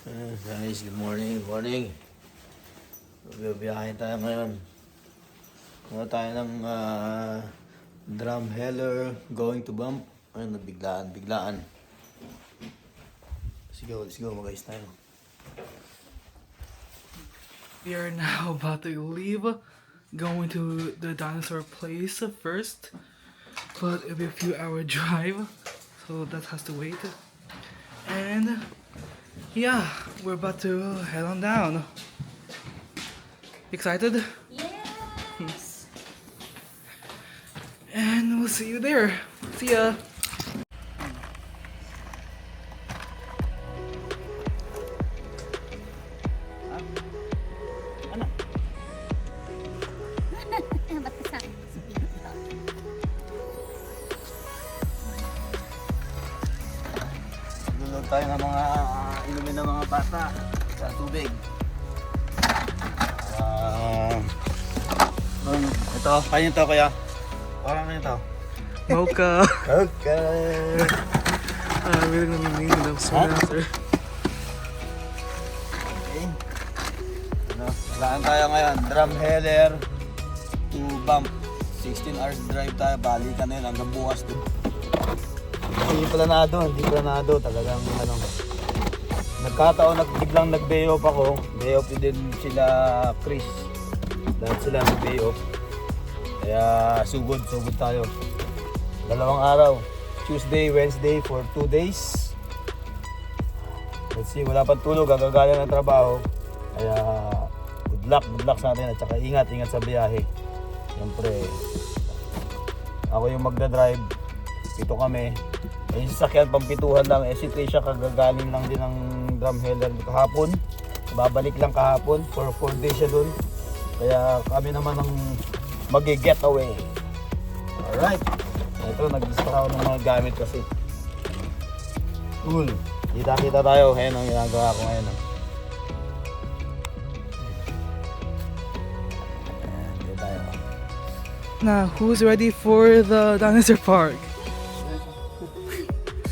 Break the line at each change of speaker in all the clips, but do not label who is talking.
Guys, good morning, good morning. Biyahe tayo ngayon. Kuha tayo ng drum heller going to bump. Ayun, biglaan. Let's go, guys tayo.
We are now about to leave, going to the dinosaur place first, but it'll be a few hour drive, so that has to wait. And yeah, we're about to head on down. Excited?
Yes!
And we'll see you there. See ya!
Ba't kasama mo si Vito?
Lulog tayo ng mga inumin ng mga bata sa tubig. Ito, kayo to kaya. Parang ito.
Mocha!
Okay.
Really namimingin ng soon after.
Okay. Laan tayo ngayon. Drum heller to bump. 16 hours drive tayo. Balikan na yun hanggang bukas doon. Hindi planado. Talagang nagkataon biglang nag-day off ako. Day off din sila Chris. Lahat sila nag-day off. Kaya sugod tayo. 2 araw. Tuesday, Wednesday for 2 days. Let's see, wala pang tulog, gagagala ng trabaho. Kaya good luck sa atin at saka ingat sa biyahe. Siyempre, ako yung magdadrive. Ito kami. Yung sasakyan pampituhan lang. Si Trisha kagagaling lang din ng drum heller kahapon. Babalik lang kahapon for 4 days siya dun. Kaya kami naman ang mag-getaway. Alright. Ito, nag-dispose ako ng mga gamit kasi. Cool. Kita tayo. Ayan ang ginagawa ko ngayon. Ayan, dito tayo.
Now, who's ready for the dinosaur park?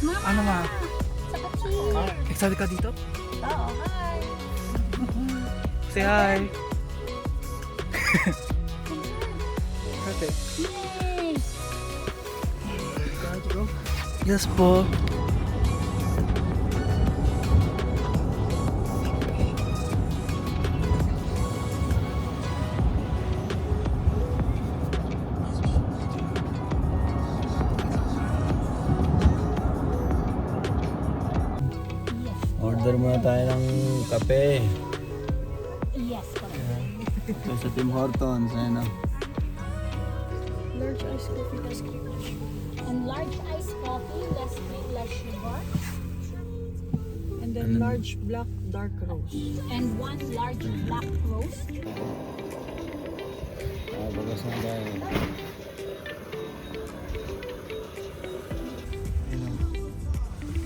Mama!
Ano ma?
Sa kaching!
Excited ka dito?
Oo, hi!
Say hi! Perfect.
Yay!
Yes po.
Order muna tayo ng kape.
Yes, correct.
Ito sa Tim Hortons. Ayan o.
Large iced coffee, less cream. And large iced coffee, less cream, less sugar.
And then large black dark roast.
And 1 large black roast.
Bagas na tayo.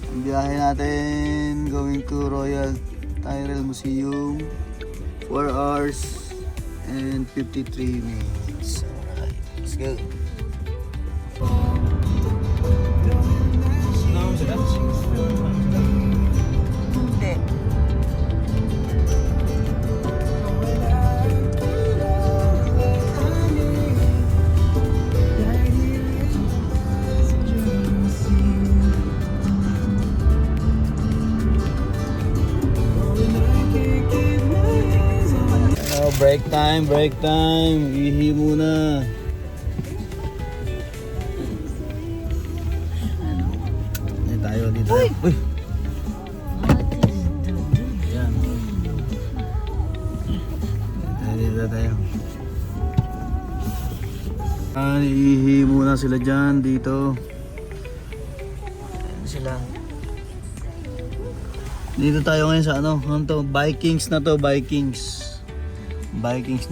Ang biyahe natin going to Royal Tyrrell Museum 4 hours and 53 minutes. Alright, let's go.
Hindi.
Break time. Ihi muna. Dito. Uy! Yan. Dito tayo. Ihi muna sila dyan dito. Ayan sila. Dito tayo ngayon sa ano to? Vikings na to, Vikings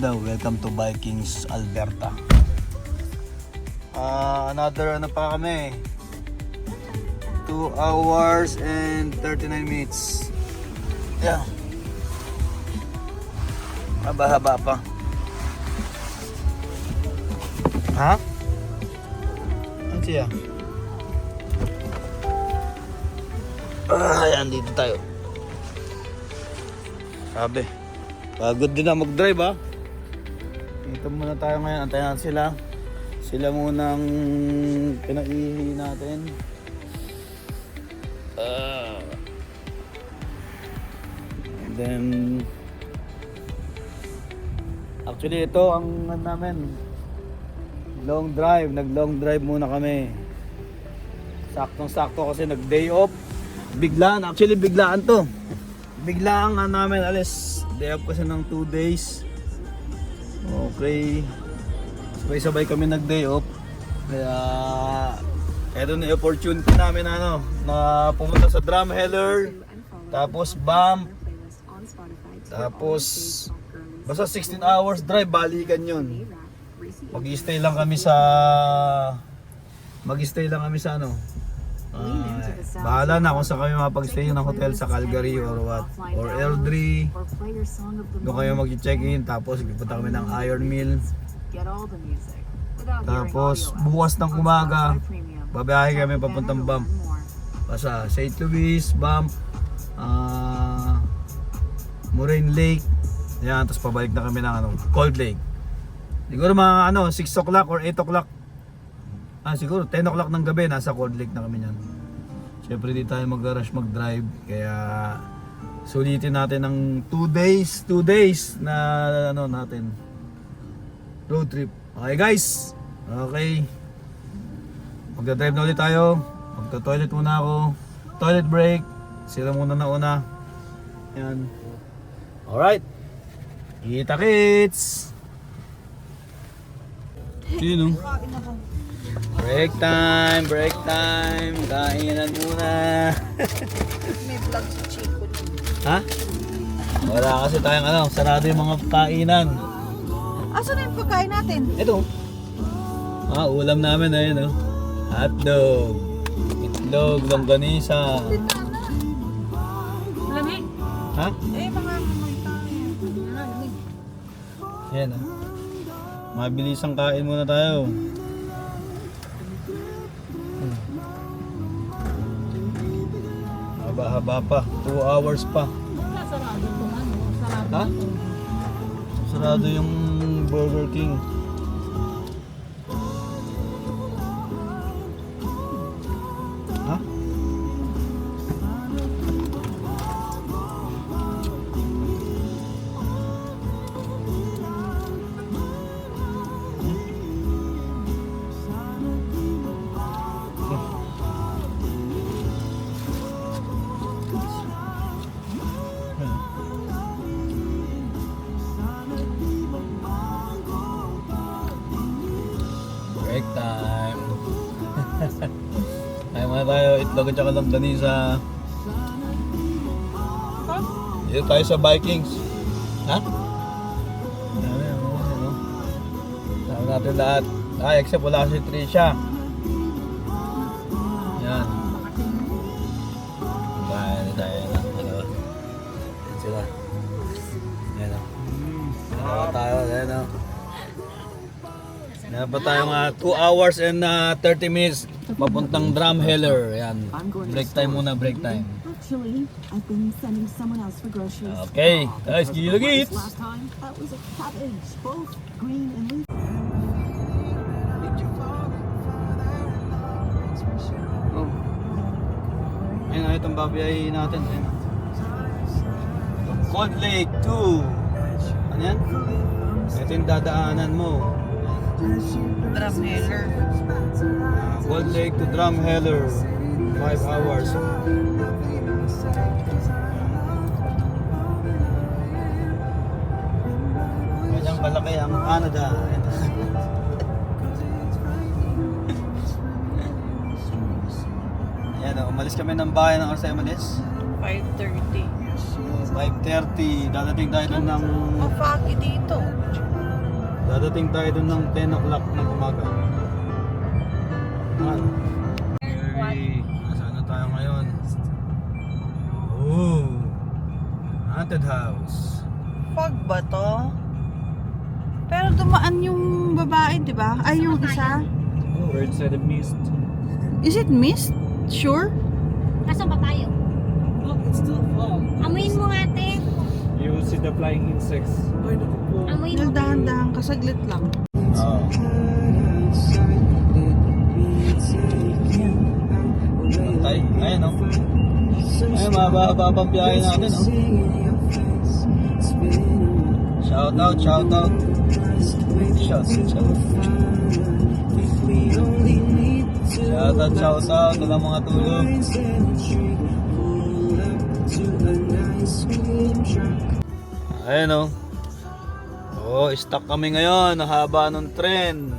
daw. Welcome to Vikings, Alberta. Another ano pa kami. 2 hours and 39 minutes. Yeah. Haba pa. Ha? Ano siya? Ayan, dito tayo. Sabi. Pagod din na mag-drive ha. Dito muna tayo ngayon. Antayin natin sila. Sila munang pinaihi natin. And then actually ito ang ano namin, long drive. Nag-long drive muna kami. Saktong-sakto kasi nag-day off. Biglaan. Actually biglaan to. Biglaan nga namin alis. Day off kasi ng 2 days. Okay. Sabay-sabay kami nag-day off. Kaya eto na yung opportunity namin ano, na pumunta sa Drumheller. Tapos Bump. Tapos basta 16 hours drive, balikan yun. Mag-stay lang kami sa ano. Bahala na kung saan kami mapag-stay ng hotel sa Calgary or what, or Eldry. Doon kayo mag-check-in, tapos pupunta kami ng Iron Mill. Tapos bukas ng umaga babiyahe kami papuntang Bump, basta St. Louis, Bump, Moraine Lake. Yan, tapos pabalik na kami ng ano, Cold Lake. Siguro mga ano 6 o'clock or 8 o'clock. Siguro 10 o'clock ng gabi nasa Cold Lake na kami niyan. Siyempre di tayo mag-rush mag-drive, kaya sulitin natin ng 2 days na ano natin, road trip. Okay guys, okay, magda-drive na ulit tayo. Magta-toilet muna ako, toilet break. Sila muna na una. Yan. Alright, kita-kits. Sino? Break time, kainan muna.
May vlog si Chico.
Ha? Wala kasi tayong ano, sarado yung mga kainan.
Asan na yung pagkain natin?
Ito. Ulam namin na yun, oh. Hotdog, itlog, longganisa.
Lamig.
Ha?
Mga mamoy tayo.
Yan, oh. Mabilisang kain muna tayo. Haba-haba pa, 2 hours pa.
Sarado itong ano, sarado.
Ha? Sarado yung Burger King. Ha? Break time. Ay muna tayo, itlog at saka longganisa. Dito tayo sa Vikings. Ha? Dami natin lahat. Except wala si Trisha. Yan. Bahay tayo na. Yan sila. Yan o. Dalawa tayo. Yan o. Meron pa tayong 2 hours and 30 minutes papuntang Drumheller. Ayan. Break time muna, break time.
Actually, I've been sending someone else for groceries.
Okay, guys, gilagits.
Last time, that was a cabbage, both green and leafy.
Oh. Ayan, itong babiyahin natin. Ayan. Cold Lake 2. Ano yan? Ito yung dadaanan mo.
Drumheller.
Cold Lake to Drumheller. 5 hours. Ganyang kalaki ang Canada. Ayan, umalis kami ng bahay ng oras tayo umalis.
5:30.
5:30. Dadating tayo doon ng...
Mapagi dito.
Dadating tayo doon ng 10 o'clock ng umaga. Ano? Nasaan na tayo ngayon? Oh! Haunted house.
Fog ba to? Pero dumaan yung babae, di ba? Ay, yung isa.
Birds of the mist.
Is it mist? Sure?
Nasaan ba tayo?
Look, it's still fog.
Amuin mo nga, ate.
You see
the flying insects. Ay, naku po.
Amoy
Nel, dahan-dahan ka, saglit lang.
Oo. Tay, ayun o. Ayun, mababa pang biyahe natin o. Shout out, shout out. Shout out. Shout out. Walang mga tulog. Ayun o. Oh, stuck kami ngayon. Haba ng tren.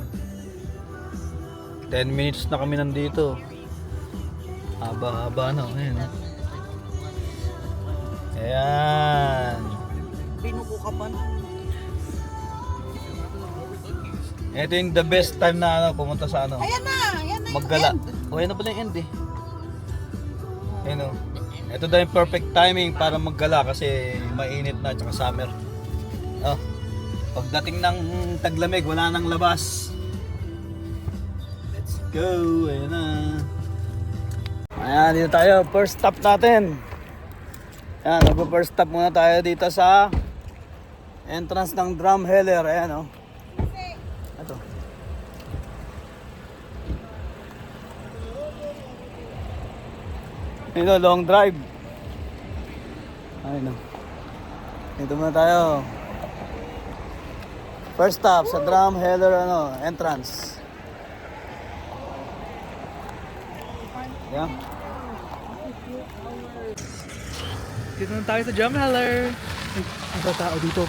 10 minutes na kami nandito. Haba-haba na. Ayun o. Ayan.
Pinuko ka pa na.
Ito yung the best time na ano, pumunta sa ano.
Ayan na yung
Maggala.
end.
O, ayan na pala yung end eh. Ayun o. Ito daw yung perfect timing para maggala kasi mainit na tsaka summer. Oh. Pagdating ng taglamig, wala nang labas. Let's go. Ayan na. Ayan, dito tayo. First stop natin. Ayan, nag-first stop muna tayo dito sa entrance ng Drumheller. Ayan o. Ito. Ito, long drive. Ayun o. Dito muna tayo. First stop sa Drumheller entrance. Yeah.
Dito na tayo sa Drumheller. Ay, ang tao dito.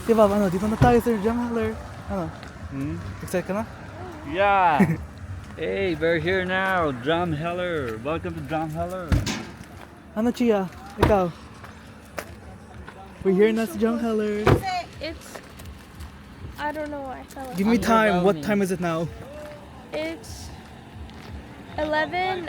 Diba, ano, dito na tayo sa Drumheller. Ano? Excited ka na?
Yeah. Hey, we're here now. Drumheller. Welcome to Drumheller.
Ano, Chia? Ikaw? We're here na sa Drumheller.
It's, I don't know, I felt like
Give me time. What time is it now?
it's 11:03.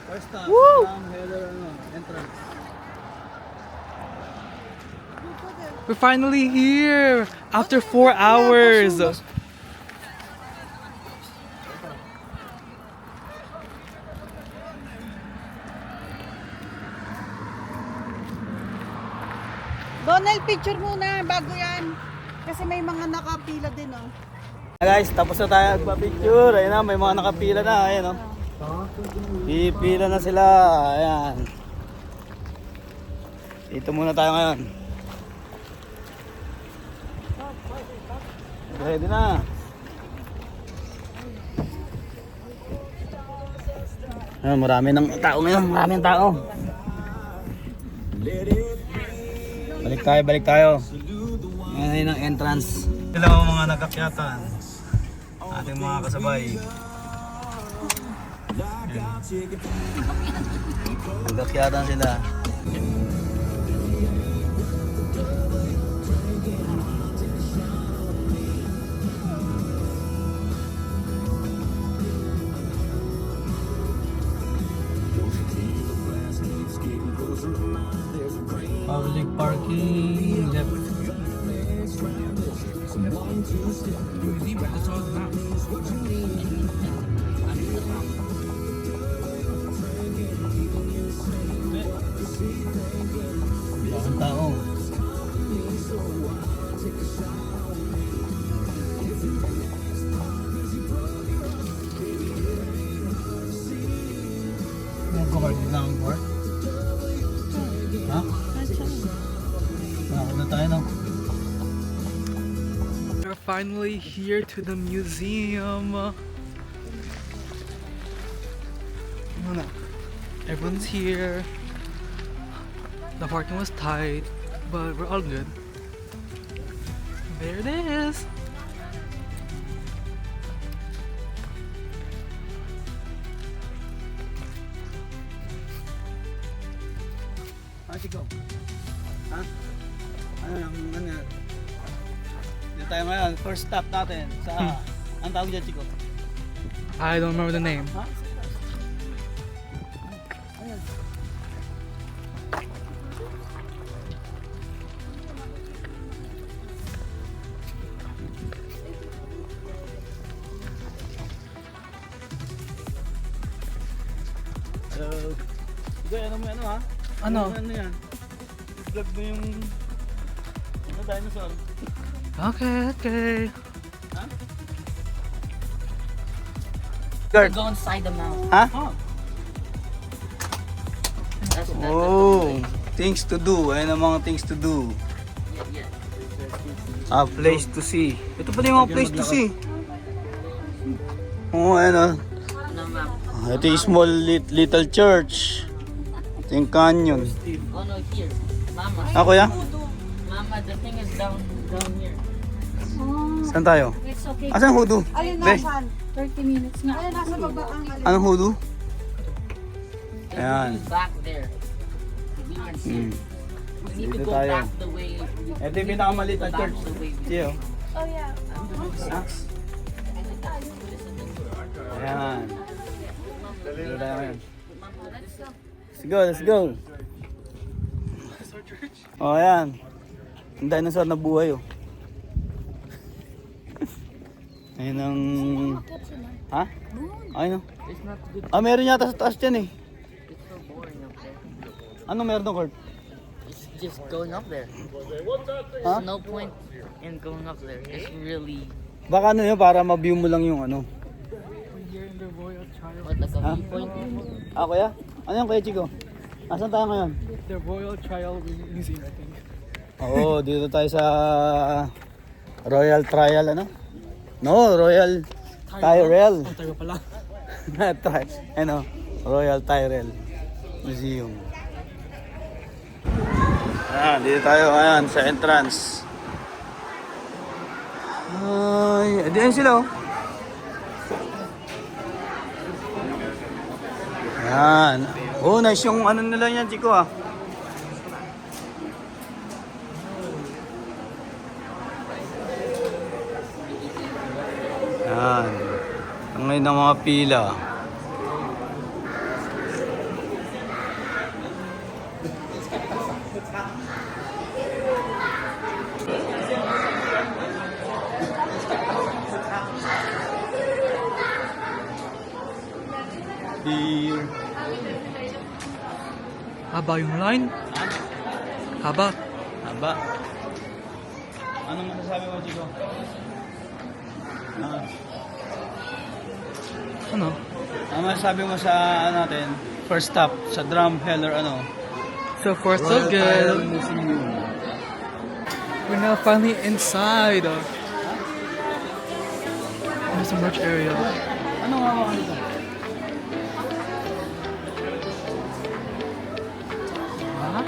First stop
Woo!
sa Drumheller entrance.
We're finally here after 4 hours.
Donald, picture muna bago yan. Kasi may mga nakapila din oh.
Guys, tapos na tayo magpa-picture. Ayun na, may mga nakapila na. Ayan o. Pipila na sila. Ayan. Dito muna tayo ngayon. Ready na. Ayan, marami ng tao ngayon. Maraming tao. Balik tayo. Ngayon ang entrance. Sila ang mga nagakyatan. Ating mga kasabay. Nagakyatan sila. Public parking left. Daming tao. Nag-cover din lang ang court? Ha? Nakakuha tayo no?
We're finally here to the museum. Ano na? Everyone's here. The parking was tight, but we're all good. There it is.
Chico. Ha? Ano yan? Dito tayo ngayon. First stop natin sa... Ang tawag dyan, Chico?
I don't remember the name.
Ha?
Ano mo ano ha?
Ano?
Ano yan? I-vlog mo yung dinosaur.
Okay.
Guard.
Go inside the mouth.
Ha?
That's
Oh, things to do. Ayun ang mga things to do. Ah, place to see. Ito pala yung mga place to see. Oo, ayun oh.
No, ma'am.
Ito yung small little church. Ito yung canyon.
Oh no, here. Mama.
Ah, kuya?
Mama, the thing is down here.
Saan tayo?
It's okay.
Asan hoodoo?
Alin
Be,
nasan?
30 minutes nga.
Alin nasa baba ang alin?
anong hoodoo?
The
Ayan.
room is back there. We can see.
Hmm.
We need to
Dito
go
tayo.
back the way.
Ito yung pinakamaliit na
Back
church.
the way.
Tiyo.
Oh yeah.
Ayan. Dito tayo ngayon. Let's go, let's go. Oh, ayan. Ang dinosaur na buhay oh. Ayun ang... Ha? Ayun oh.
It's not good.
Ah, meron yata sa taas dyan eh.
It's so boring up there.
Anong meron doon, Kurt?
It's just going up there.
Huh?
There's no point in going up there. It's really
Baka ano yun, para ma-view mo lang yung ano.
what like a viewpoint.
Ah, kuya? Ano yung kuya Chico? Asan tayo ngayon?
The Royal Trial Museum, I think.
Oo, dito tayo sa Royal Trial, ano? No, Royal Tyrell.
Tayo pala.
Ano? Royal Tyrell Museum. Ayan, dito tayo ngayon sa entrance. Ay, diyan sila oh. Ayan. Oh, nice yung ano nila yan, Chico ah. Ayan. Ang ngayon ng mga pila. Beer.
Haba yung line. Haba.
Haba. Anong masasabi mo, Chico? Ah.
Ano?
Ano masasabi mo sa ano natin? First stop sa Drumheller ano?
So far so good.
Museum.
We're now finally inside. There's a merch area.
Ano nga mga dito?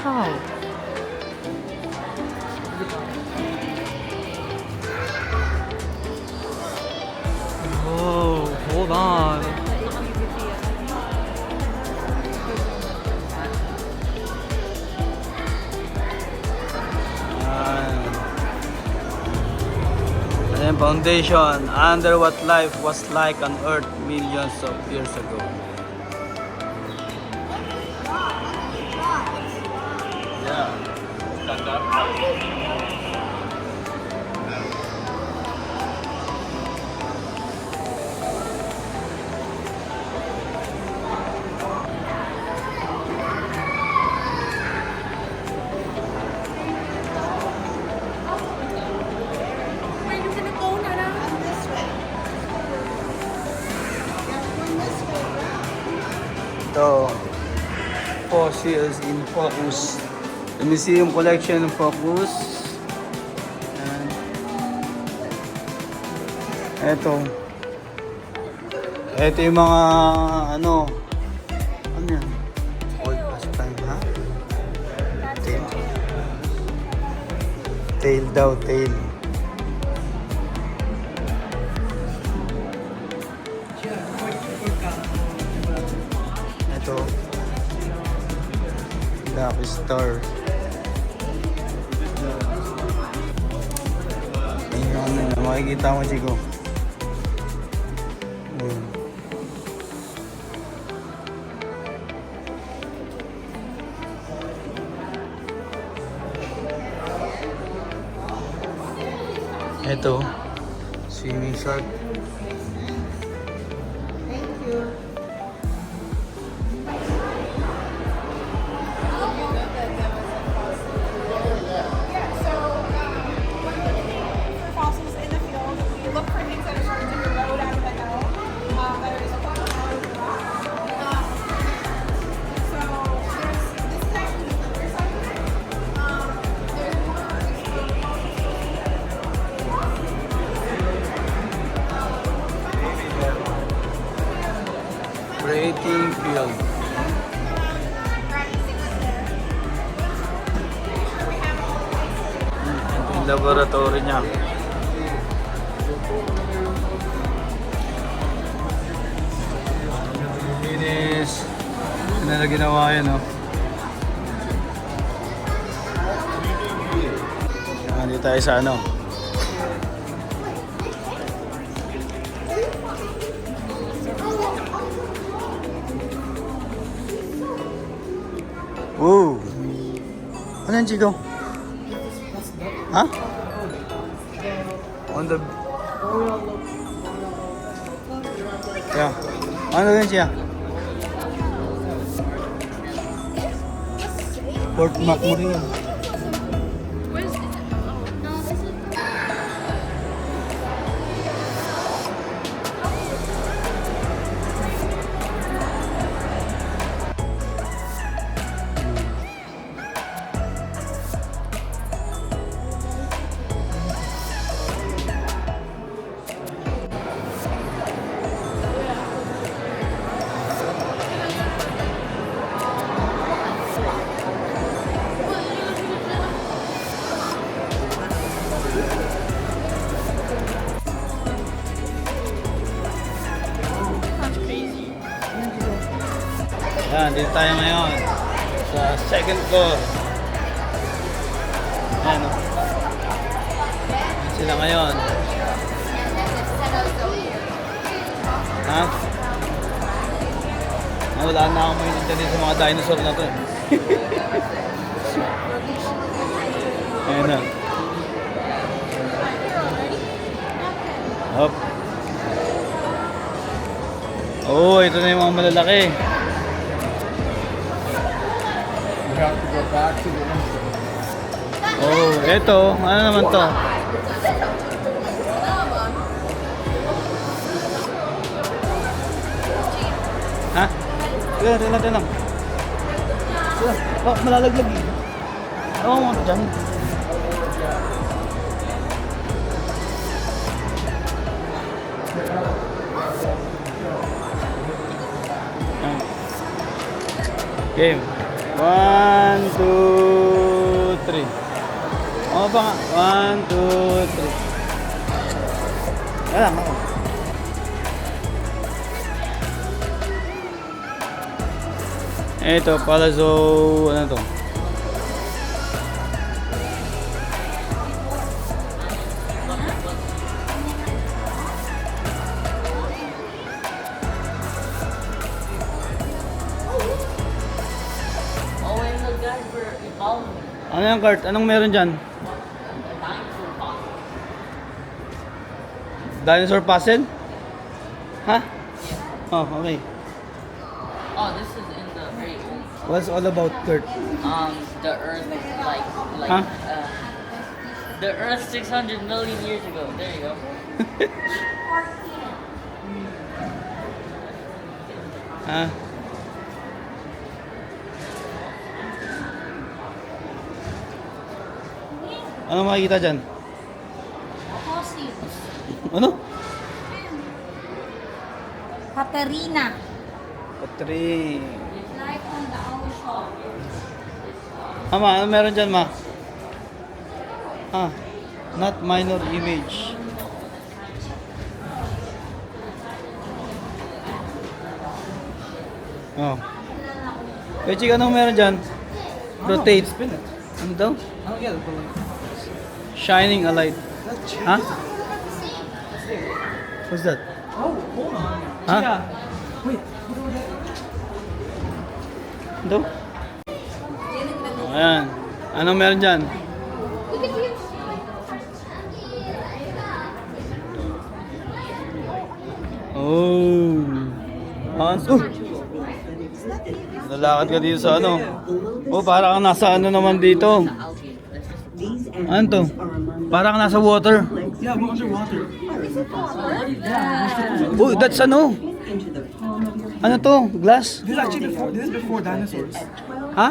Wow. Whoa, hold on.
Ayan, foundation under what life was like on Earth millions of years ago. Ito, fossils in focus. The museum collection in focus. Ayan. Ito yung mga ano yan? Old past time, ha? Tail. Tail daw, tail. Ito. Lucky Star. Ayun, makikita mo, Chico. Ayun. Ito, swimming shark. Operating field. Ito yung laboratory niya. Linis. Ano na ginawa yan, no? Nandito tayo sa ano? Whoa! Ano yan, Chico? Ha? On the... Yeah. Ano yan siya? Fort McMurray yan. Yan, dito tayo ngayon sa second floor. Yan, oh. Yan sila ngayon. Ha? Wala na akong maintindihan din sa mga dinosaur na to. Ayan na. Hop. Oh, ito na yung mga malalaki. Oh, eto, ano naman to? Ha? Tila lang. Oh, malalaglag eh. Oo, mga dyan. Game. 1, 2, 3. O ba nga? 1, 2, 3. Alam ako. Ito, Palazzo, ano to? Ano yung cart? Anong meron dyan? Dinosaur puzzle? Ha? Oh, okay.
Oh, this is in the very old.
What's all about, Kurt?
The Earth, like,
Huh?
the Earth 600 million years ago. There you go.
Ha? Ano makikita dyan?
Fossils.
Ano?
Katerina.
Patri.
Life on the ocean.
Ma, ano meron dyan, ma? Ah, not minor image. Oh. Wait, chika, anong meron dyan? Rotate. Ano daw?
Oh yeah, but like
Shining a light. Huh? What's that?
oh, hold on.
Huh?
Yeah. Wait.
Ito? Ayan. Anong meron dyan? Oh. Lalakad ka dito sa ano? Oh, para kang nasa ano naman dito. Ano to? Para kang nasa water.
Yeah, we're underwater.
Oh, that's ano? Ano to? Glass?
This is actually before dinosaurs.
Ha?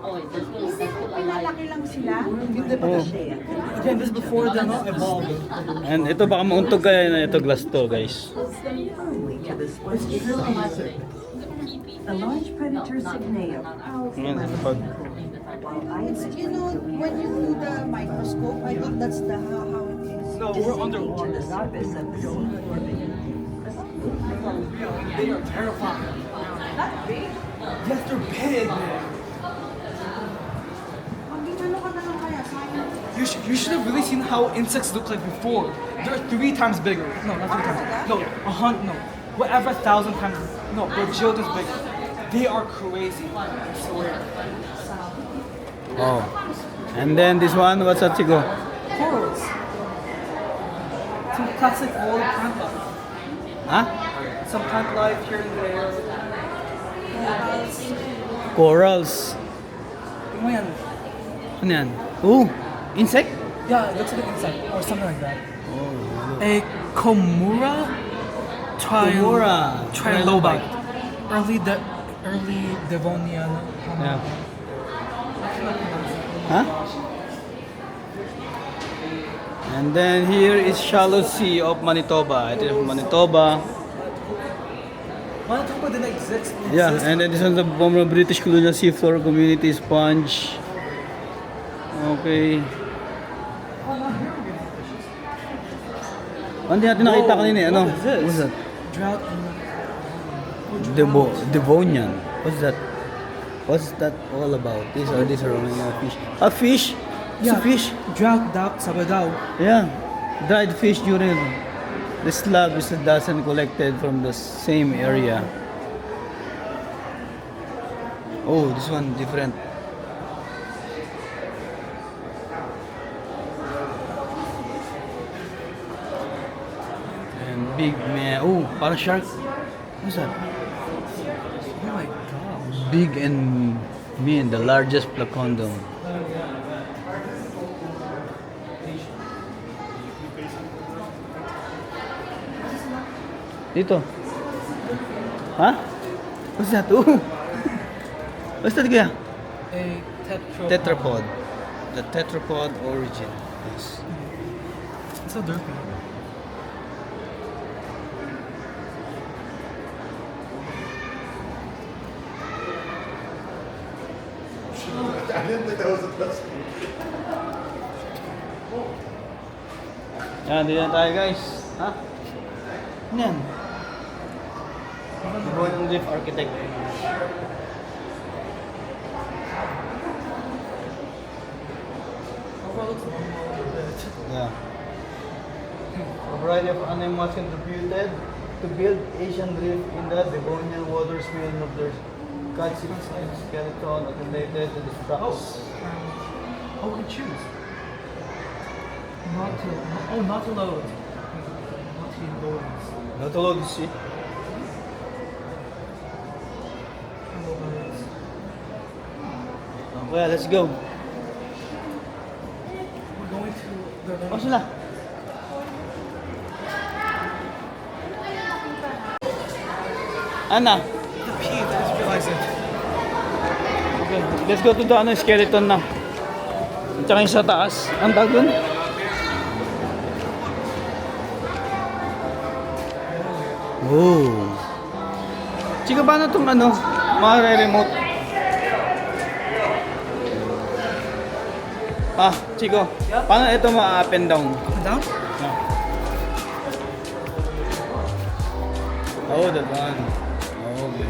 Oh wait, this was
Pinalaki lang sila.
Oh.
Again, this is before they're not evolved.
And ito baka mauntog kaya na ito glass to, guys.
them firmly to the spongy surface. A large predator cygnea prowls
Ayan,
around
napag.
while eyes
When you do the microscope, I think that's the how it is.
No, we're underwater.
to the surface of the sea orbit.
They are terrifying. Yes, they're big. You should have really seen how insects look like before. They're 3 times bigger. No, not 3 times. No, 100. No, whatever 1,000 times. No, they're just as big. They are crazy. I swear.
Oh. And then this one, what's that, Chico?
Corals. Some classic old plant life.
Huh?
Some plant life here and there.
Corals.
Ano yan?
Ano yan? Ooh, insect?
Yeah, it looks like an insect or something like that. A Komura
Komura
trilobite. Early Devonian.
Yeah. Huh? And then here is Shallow Sea of Manitoba. It is Manitoba.
Manitoba didn't exist.
Yeah, and then this is the former British Colonial Seafloor Community Sponge. Okay. Ano di natin nakita kanina eh? Ano?
What is this?
What's that?
Drought.
Devonian. What's that? What's that all about? These are only fish. A fish? It's a fish?
Drought Sabadaw.
Yeah. Dried fish during the slab is a dozen collected from the same area. Oh, this one different. And big man. Oh, para shark. What's that?
Oh my gosh.
Big and mean, the largest placondon. Dito. Huh? What's that? Ooh. What's that, kuya?
A
Tetrapod. The tetrapod origin. Yes.
It's so derpy.
Yan, dito na tayo guys. Ha? Ano yan? Devonian Reef Architect. Yeah. A variety of animals contributed to build Asian reef in the Devonian waters. Millions of their calcium skeleton accumulated to the structures.
Oh, we choose. Not to. Oh, not to load. Not to load.
Not all of this shit. Well, let's go.
We're going to the.
Oh, sila. Anna.
The pee. I just realized it.
Okay, let's go to the skeleton na. At saka yung sa taas. Ang tawag dun? Oh. Chika, paano itong remote? Ah, Chico, paano ito ma-up and down?
Up and down?
Oh, that one. Oh, okay.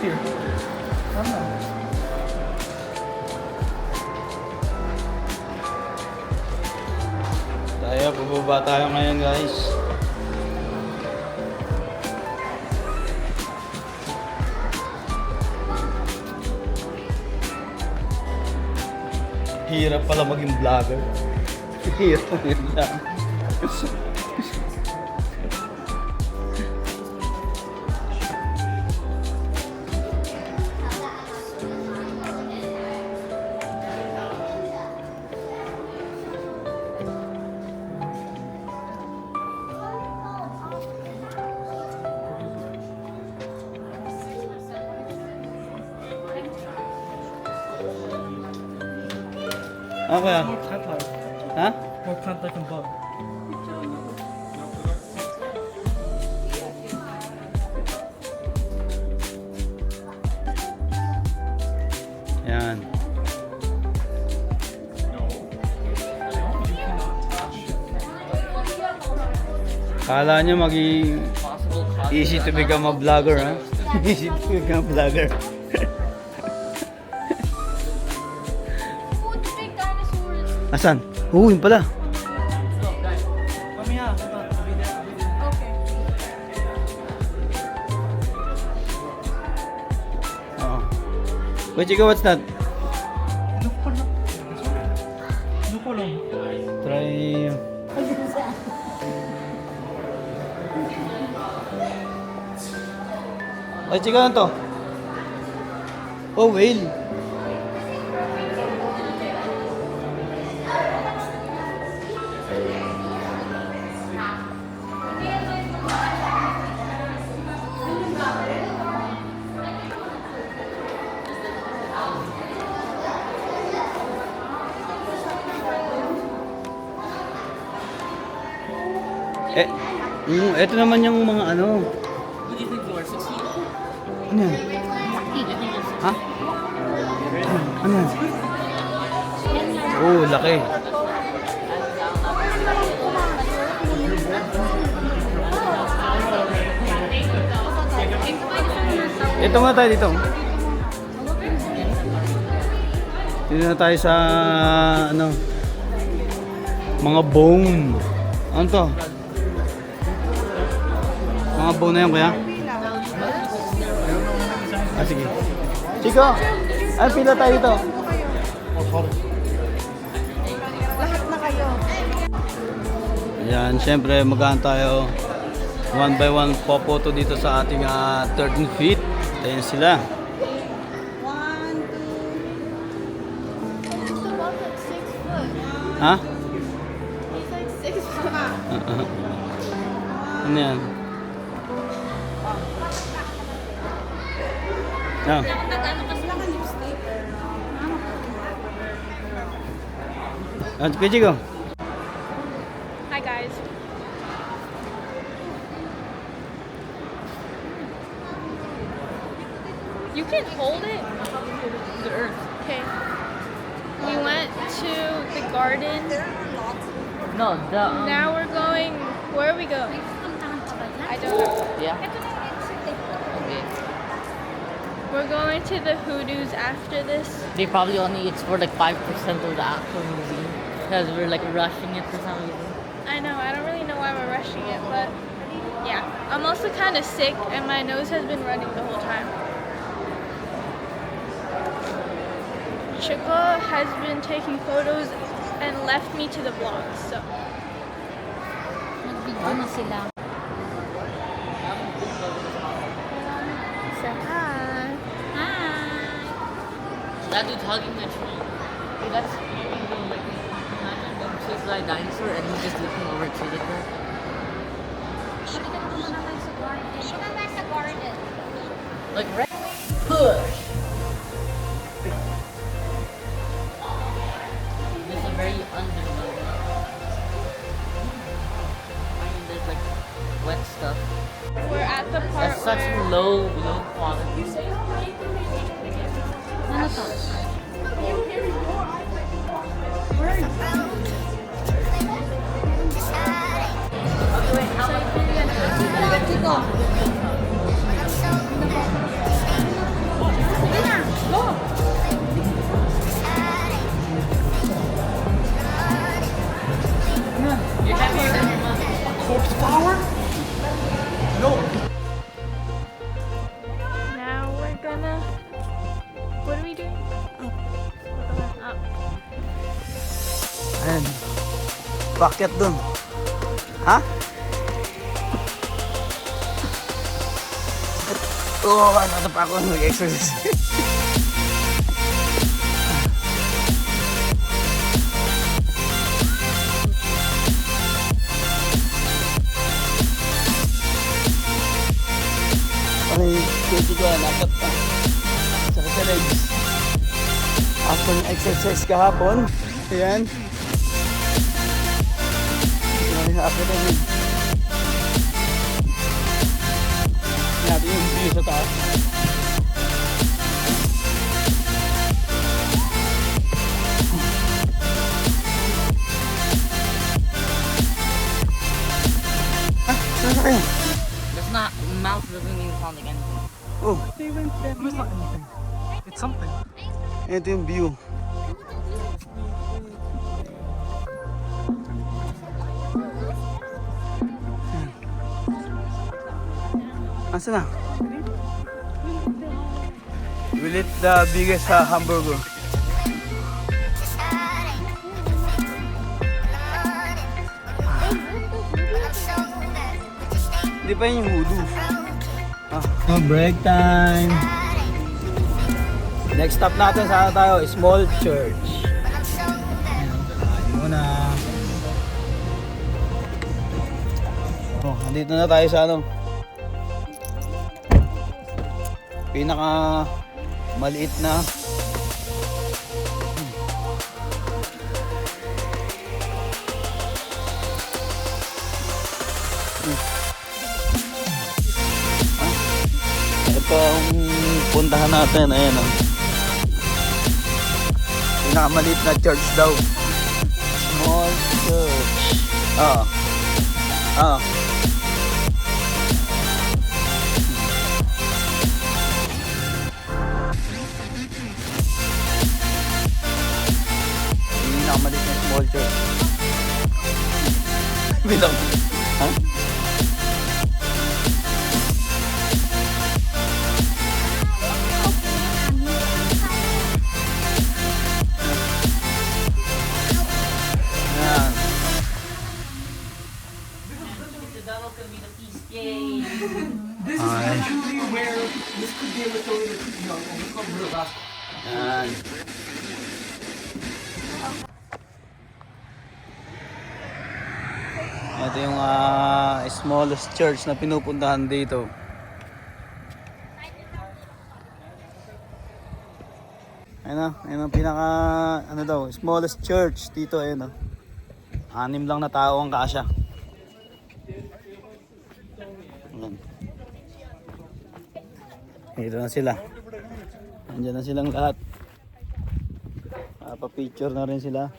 Here.
Tayo, pababa tayo ngayon guys. Hirap pala maging vlogger. Hirap yun lang. Ano kaya?
More plant life.
Ha?
More plant life and bug.
Kala nyo
Possible causes
easy to
are not
become a
also
vlogger, ha?
zeros.
Easy to become a vlogger.
Oh, the big dinosaurs.
Asan? Oo, yun pala.
Mamaya,
Okay.
Oo. Wait, Chico, what's that?
ano ko lang?
Try... Ay, Chico, ano to? Oh, whale. Eh, ito naman yung mga ano.
Who do you think you are? 16?
Ano yan? Ha? Ano yan? Oh, laki. Ito nga tayo dito. Dito na tayo sa ano, mga bone. Ano to? Mga bone na yan, kuya? Ah, sige. Chico! Ay, pila tayo dito.
Lahat na kayo.
Ayan, syempre magaan tayo. One by one po-photo dito sa ating 13 feet. Ayan sila.
1, 2.
He's about like 6 foot.
Ha?
He's like 6 foot.
Ano yan? Ah. Ah, Pichi ko.
Hi guys. You can hold it.
The Earth.
Okay. We went to the garden.
No, the.
Now we're going. Where are we going? I don't know.
Yeah. Okay.
We're going to the Hoodoos after this.
They probably only explored like 5% of the actual museum because we're like rushing it for some reason.
I know. I don't really know why we're rushing it, but yeah. I'm also kind of sick, and my nose has been running the whole time. Chico has been taking photos and left me to the vlog, so.
Nagbigyo na sila.
Say hi.
That dude's hugging the tree. Hey, that's scary though. Like, imagine going to fly dinosaur and he's just looking over to the ground. Like, right? Push! This is very underwhelming. I mean, there's like wet stuff.
We're at the part
That's such
where
low quality.
Ano to?
You're heavier than your mom.
now we're gonna. What are we doing? We're going up.
Ayan. Pakyat dun. Ha? Oo, ano pa ako nag-exercise. Ano yung kiti ko, nakat pa. Sakit sa legs. After ng exercise kahapon, ayan. After na yun. Natin yung view sa taas.
That's not, mouth doesn't even sound like anything.
Oh,
It's not anything. It's something.
ito yung view. Asa na? We'll eat the biggest hamburger. Hindi pa yun yung hoodoo. Break time. Next stop natin saan tayo? Small church. Ayun muna. Oh, andito na tayo sa ano? Pinaka maliit na ito ang puntahan natin. Ayan o. Pinakamaliit na church daw. Small church. Pinakamaliit na small church. Bilang. Ha? Ayan. Ay. Ayan. Ito yung smallest church na pinupuntahan dito. Ayun ang pinaka ano daw, smallest church dito. Ayun o. 6 lang na tao ang kasya. Ayan. Ito na sila. Andiyan na silang lahat. Pa-picture na rin sila.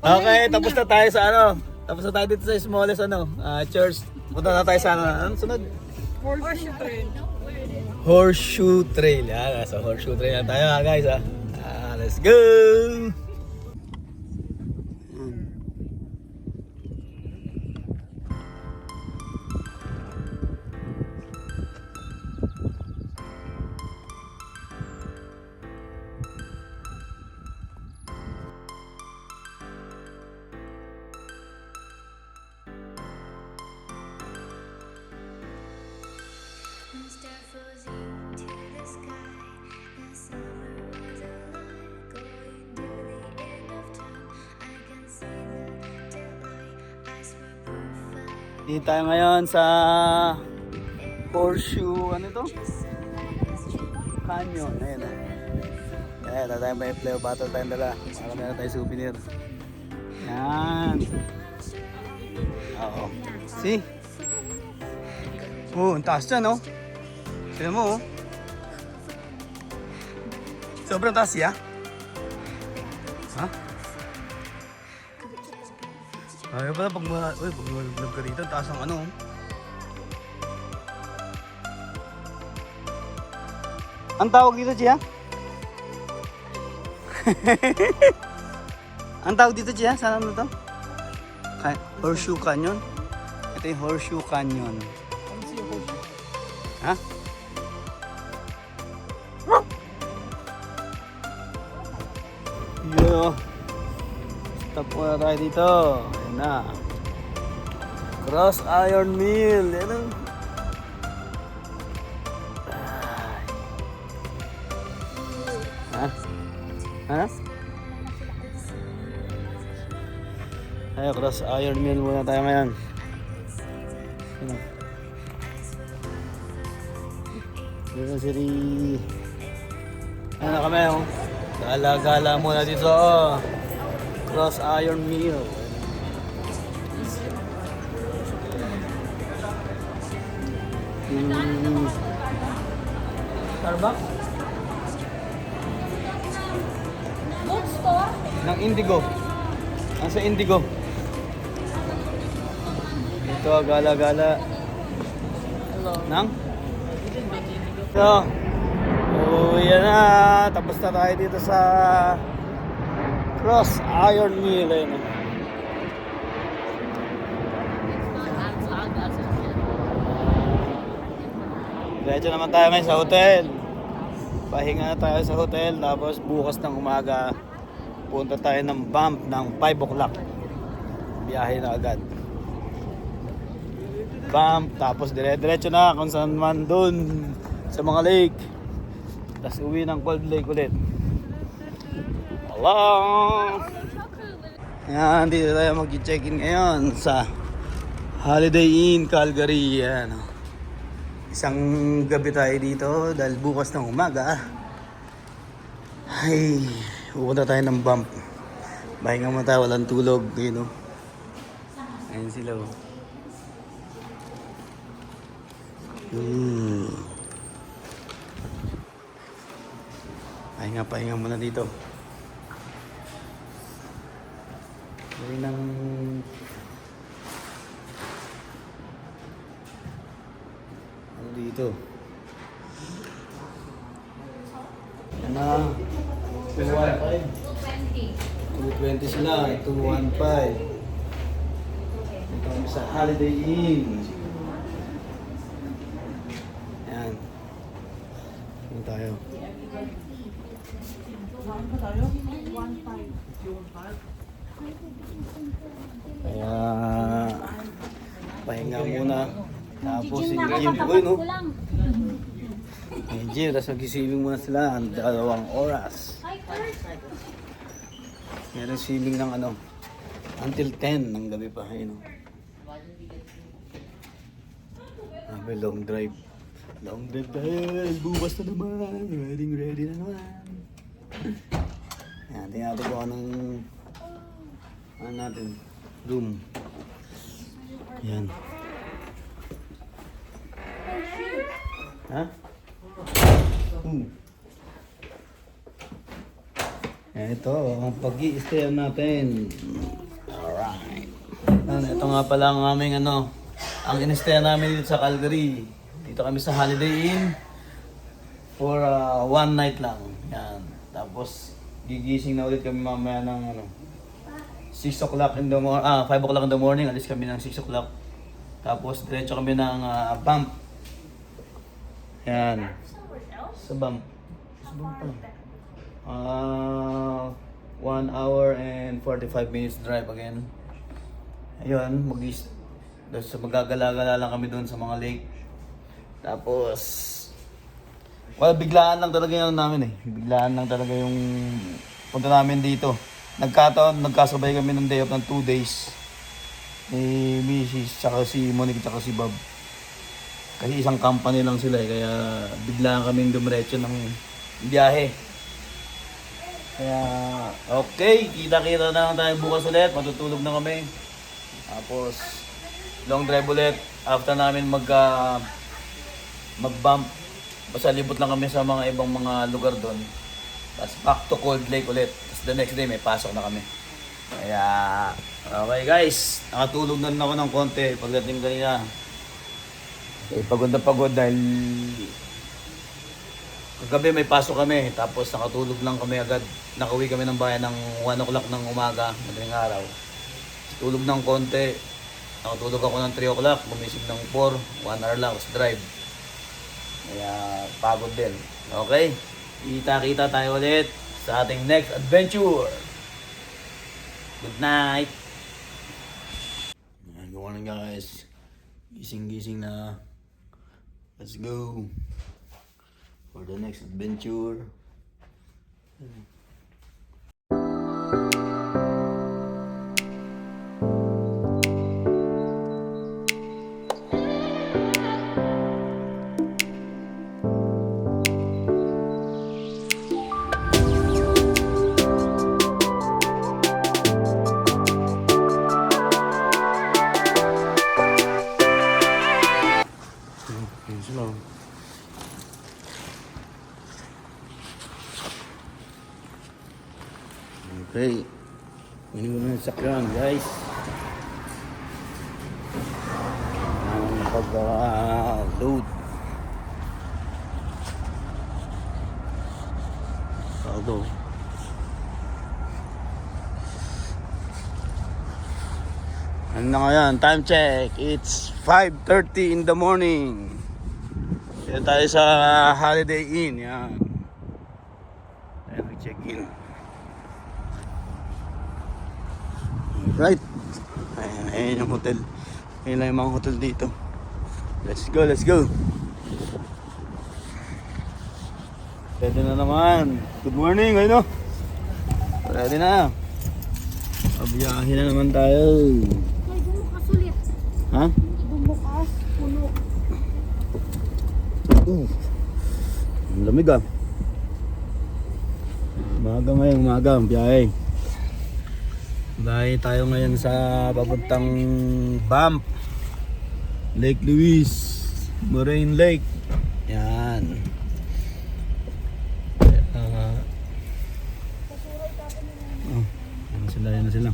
Okay, tapos na tayo sa ano. Tapos na tayo dito sa smallest church. Punta na tayo sa ano. Anong sunod? Horseshoe Trail. Yan, sa Horseshoe Trail na tayo guys ha. Let's go! Dito tayo ngayon sa Horseshoe, ano ito? Canyon, ayun o. Ayan, tayo may play battle tayong dala. Para meron tayo souvenir. Yan. Oo. See? Oh, ang taas dyan oh. Sino mo oh. Sobrang taas ya? Ha? Ayaw pala pag malulog ka dito, taas ang ano. Ang tawag dito, Chia? Ang tawag dito, Chia? Saan ano to? Horseshoe Canyon? Ito yung Horseshoe Canyon. Ha? Yo. Stop muna tayo dito. Ayan na. Cross Iron Mill. Ayan o. Ha? Ha? Ay, Cross Iron Mill muna tayo ngayon. Ayan o. Dito si ano kami o. Gala-gala muna dito o. Cross Iron Mill. Starbucks? ng Indigo. Nasa Indigo. Ito, gala-gala.
Hello.
Nang? So, uwi na. Tapos na tayo dito sa Cross Iron Mill. Ayun. Diretso naman tayo ngayon sa hotel. Pahinga na tayo sa hotel. Tapos bukas ng umaga, punta tayo ng bump ng 5 o'clock. Biyahe na agad. Bump, tapos diretso na kung saan man dun sa mga lake. Tapos uwi ng Cold Lake ulit. Hello! Yan, dito tayo mag-check-in ngayon sa Holiday Inn Calgary. Yan. Isang gabi tayo dito dahil bukas ng umaga ay pupunta tayo ng bump. Pahinga mo tayo, walang tulog. Ayun, no? Ayun sila. Oh. Pahinga muna dito. Ayun ng dito. Yan na. 215. 220 sila. 215. Ito kami sa Holiday Inn. Yan. Ano tayo? Kaya pahinga muna. Tapos si Jim, uy no? Jim, tapos mag-swimming muna sila ang 2 oras. Meron swimming ng ano, until 10 ng gabi pa. Ayun, no? May long drive. Long drive tayo. Bukas na naman. Ready na naman. Yan, tingnan natin kung anong ano natin, room. Yan. Ha? Ito, ang pag-i-stay natin. Alright. Ito nga pala ang aming ano, ang in-stay namin dito sa Calgary. Dito kami sa Holiday Inn for 1 night lang. Yan. Tapos gigising na ulit kami mamaya ng ano, 6 o'clock in the morning, 5 o'clock in the morning. Alis kami ng 6 o'clock. Tapos diretso kami ng bump. Yan. Sa bump. Sa bump pa lang. 1 hour and 45 minutes drive again. Ayun, magagala-gala lang kami doon sa mga lake. Tapos, well, biglaan lang talaga yun namin eh. Biglaan lang talaga yung punta namin dito. Nagkasabay kami ng day off ng 2 days. Ni Mrs. tsaka si Monique tsaka si Bob. Kasi isang company lang sila eh, kaya biglaan kaming dumiretso ng biyahe. Kaya, okay, kita-kita na lang tayo bukas ulit, matutulog na kami. Tapos, long drive ulit, after namin mag-bump, basta libot lang kami sa mga ibang mga lugar doon. Tapos back to Cold Lake ulit. Tapos the next day may pasok na kami. Kaya, okay guys, nakatulog na rin ako ng konti pagdating kanina. Pagod na pagod dahil kagabi may pasok kami, tapos nakatulog lang kami agad. Nakauwi kami ng bayan ng 1 o'clock ng umaga, madaling araw. Tulog ng konti, nakatulog ako ng 3 o'clock, gumising ng 4, 1 hour lang, drive. Kaya pagod din. Okay, kita-kita tayo ulit sa ating next adventure. Good night. Good morning guys. Gising-gising na. Let's go for the next adventure. Okay. Kunin ko na sa sakyan, guys. Ang pag-load. Saldo. Ano na ngayon? Time check. It's 5:30 in the morning. Yan tayo sa Holiday Inn. Yan. Ayan, nag-check-in. Right. Ayan yung hotel. Ayan lang yung mga hotel dito. Let's go, let's go. Pwede na naman. Good morning, ayun o. Pwede na. Pabiyahin na naman tayo.
Ay, bumukas ulit.
Ha?
Bumukas, puno.
Ang lamig ah. Umaga ngayon, umaga. Biyahe. Biyahe tayo ngayon sa papuntang Banff, Lake Louise, Moraine Lake. Yan. Yan na sila.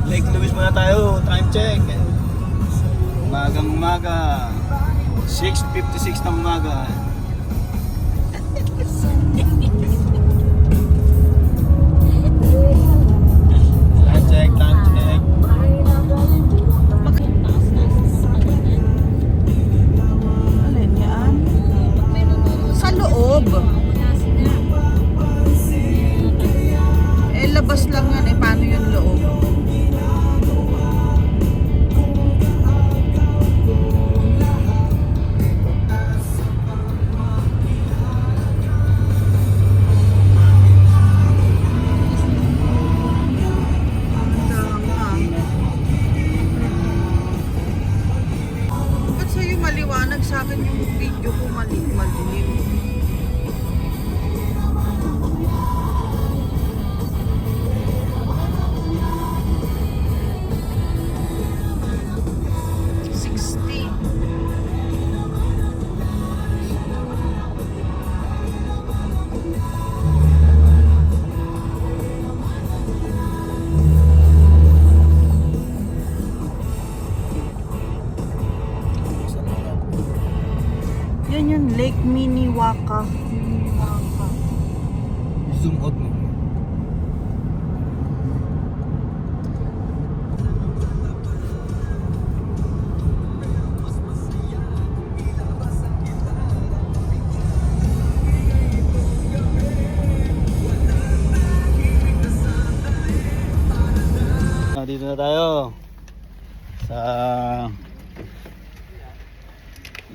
Lake Louise muna tayo. Time check. Umagang umaga. 6:56 ng umaga. Time check, time check.
Alin yan? Sa loob. Eh, labas lang yan. Eh, paano yung loob? Ba't sa'yo maliwanag sa akin yung video ko malilim? Yan yung Lake Minnewaca. Minnewaca.
Zoom out mo. Dito na tayo sa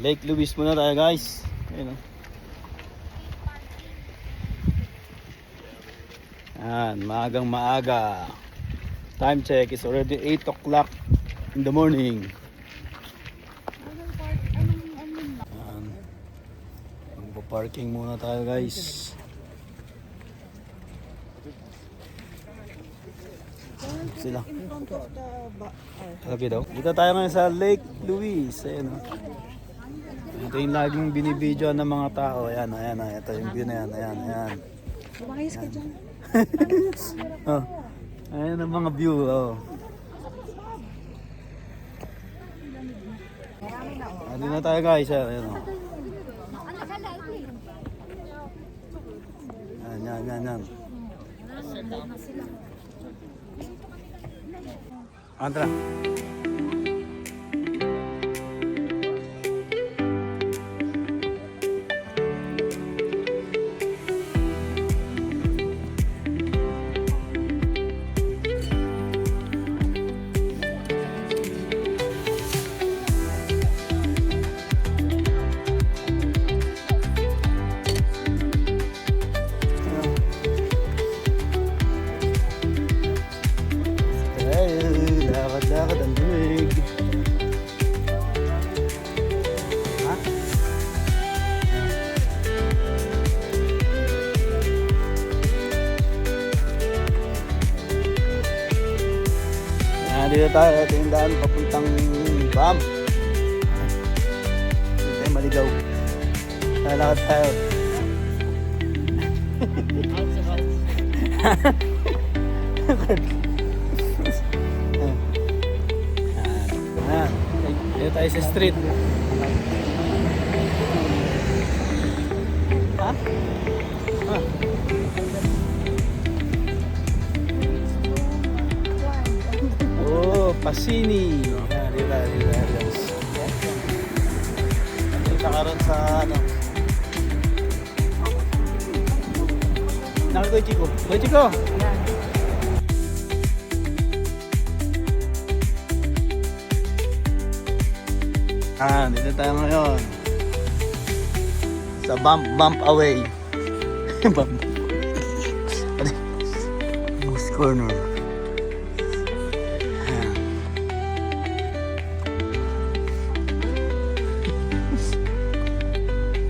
Lake Louise muna tayo, guys. Ayun, oh. Yan, maagang maaga. Time check is already 8 o'clock in the morning. Yan. Magpa-parking muna tayo, guys. Sila. Okay daw. Dito tayo ngayon sa Lake Louise. Ayan, oh. Ito yung laging binibidyoan ng mga tao. Ayan, ayan, ayan. Ito yung view na yan. Ayan, ayan.
Lumayas ka dyan.
Oh. Ayan ang mga view. Oh. Dito na tayo, guys. Ayan, oh. Ayan, yan, yan, yan. Antra. Lakad-lakad ang lamig. Ha? Dito tayo. Ito yung daan papuntang Banff. maligaw. Lalakad tayo. Ayan. Dito tayo sa street. Ha? Ah. Oh, Pasini. Ayan, dito tayo, dito tayo, guys. Dito ka ron sa ano. Nakal Kuya Chico. Kuya Chico! Dito tayo ngayon. Sa bump away. Bump. Moose corner. Ayan.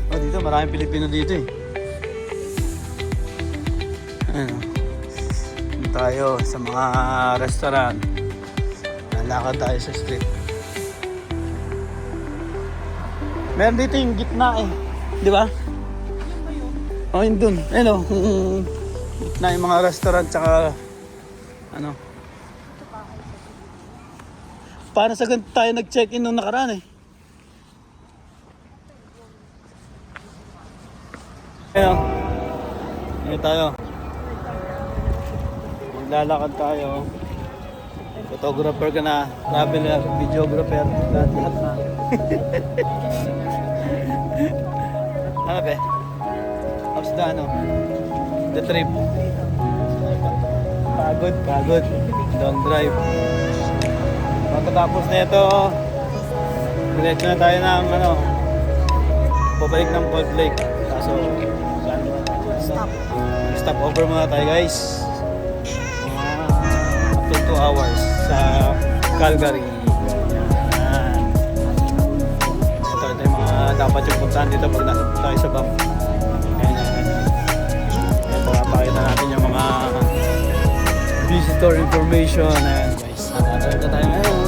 Oh, dito maraming Pilipino dito eh. Ayan. Dito tayo sa mga restaurant. Lalakad tayo sa street. Meron dito yung gitna eh. Di ba? Oh, yun dun. Ayun o. Gitna yung mga restaurant tsaka ano. Para sa ganito tayo nag-check-in nung nakaraan eh. Ayun. Ayun tayo. Maglalakad tayo. Photographer ka na, traveler, videographer, lahat na. Ano ba? How's the ano? The trip? Pagod. Long drive. Pagkatapos na ito, diretso na tayo ng ano, pabalik ng Cold Lake. Kaso, stop over muna tayo guys. Up to 2 hours sa Calgary. Ito yung mga dapat yung puntahan dito pag nasa tayo sa bump. Ito, papakita natin yung mga visitor information. Ayan guys, ito tayo ngayon.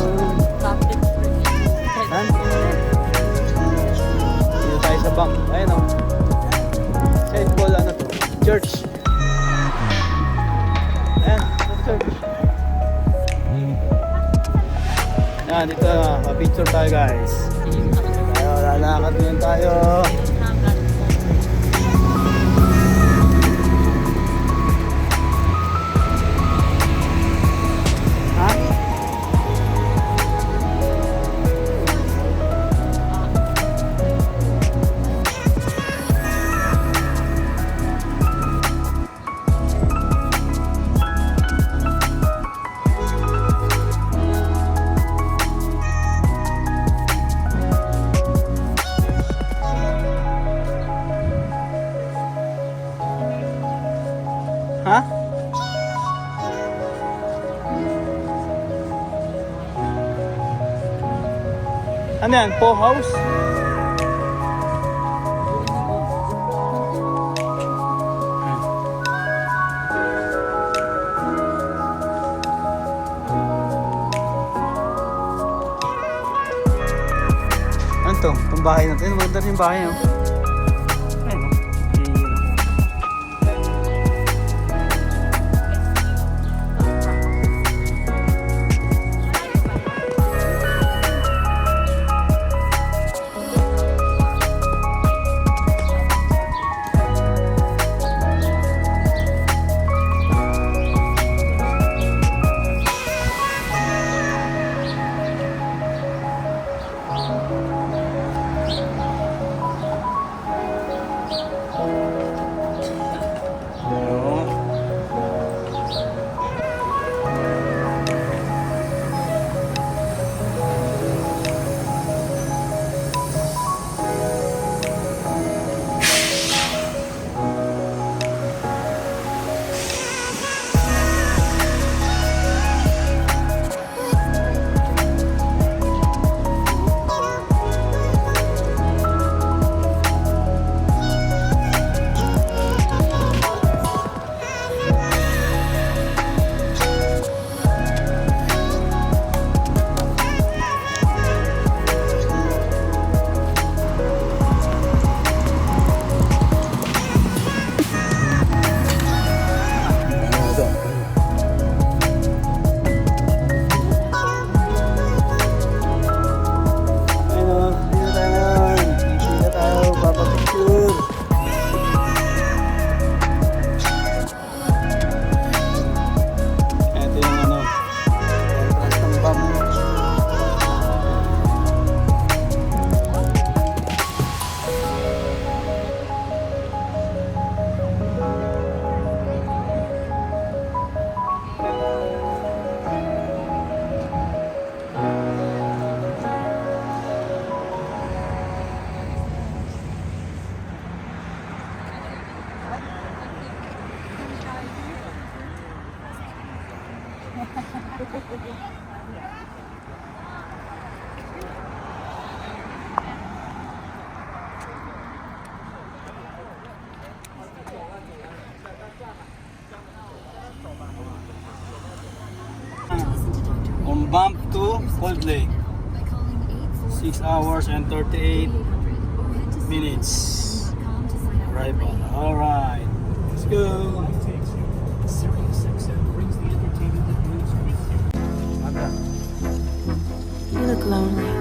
Dito tayo sa bump. Ayan o. St. Paul, ano to? Church. Ayan, church. Yan, dito na, picture tayo guys. Tayo, lalakad din tayo. Ha? Ha? Ano yan? Po house? Ano to? Itong bahay natin. Maganda rin yung bahay. Oh. Ayun, oh.
Cold Lake. 6 hours and 38 minutes. Arrival. Alright. Let's go.
You look lonely.